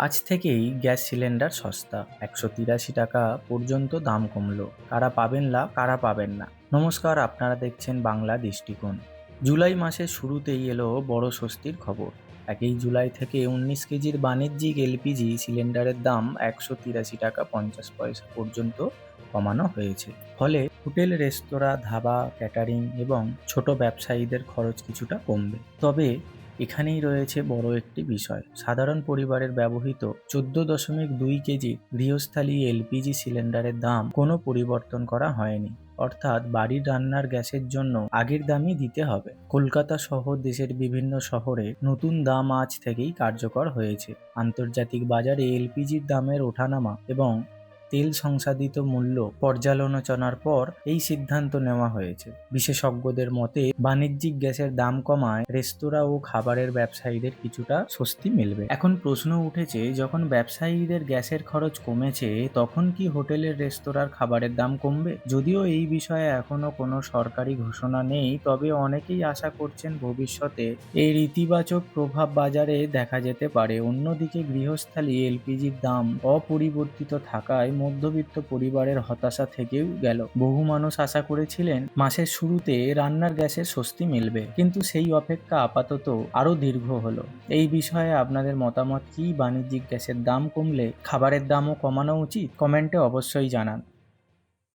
আজ থেকেই gas cylinder সস্তা। ১৮৩ টাকা পর্যন্ত দাম কমলো। কারা পাবেন লাভ, কারা পাবেন না। নমস্কার, আপনারা দেখছেন বাংলা দৃষ্টিকোণ। জুলাই মাসের শুরুতেই এলো বড় স্বস্তির খবর। ১ জুলাই থেকে ১৯ কেজির বাণিজ্যিক এলপিজি সিলিন্ডারের দাম ১৮৩ টাকা ৫০ পয়সা পর্যন্ত কমানো হয়েছে। ফলে হোটেল, রেস্তোরাঁ, ধাবা, ক্যাটারিং এবং ছোট ব্যবসায়ীদের খরচ কিছুটা কমবে। তবে এখানেই রয়েছে বড় একটি বিষয়। সাধারণ পরিবারের ব্যবহৃত ১৪.২ কেজি গৃহস্থালী এলপিজি সিলিন্ডারের দাম কোনো পরিবর্তন করা হয়নি। অর্থাৎ বাড়ির রান্নার গ্যাসের জন্য আগের দামই দিতে হবে। কলকাতা সহ দেশের বিভিন্ন শহরে নতুন দাম আজ থেকেই কার্যকর হয়েছে। আন্তর্জাতিক বাজারে এলপিজির দামের ওঠানামা এবং তেল সংশোধিত মূল্য পর্যালোচনার পর এই সিদ্ধান্ত নেওয়া হয়েছে। বিশেষজ্ঞদের মতে বাণিজ্যিক গ্যাসের দাম কমায় রেস্তোরাঁ ও খাবারের ব্যবসায়ীদের কিছুটা স্বস্তি মিলবে। এখন প্রশ্ন উঠেছে, যখন ব্যবসায়ীদের গ্যাসের খরচ কমেছে, তখন কি হোটেলের, রেস্তোরাঁর খাবারের দাম কমবে? যদিও এই বিষয়ে এখনো কোনো সরকারি ঘোষণা নেই, তবে অনেকেই আশা করছেন ভবিষ্যতে এর ইতিবাচক প্রভাব বাজারে দেখা যেতে পারে। অন্যদিকে গৃহস্থালী এলপিজির দাম অপরিবর্তিত থাকায় মধ্যবিত্ত পরিবারের হতাশা থেকেও গেল। বহু মানুষ আশা করেছিলেন মাসের শুরুতে রান্নার গ্যাসের স্বস্তি মিলবে, কিন্তু সেই অপেক্ষা আপাতত আরও দীর্ঘ হলো। এই বিষয়ে আপনাদের মতামত কি? বাণিজ্যিক গ্যাসের দাম কমলে খাবারের দামও কমানো উচিত? কমেন্টে অবশ্যই জানান।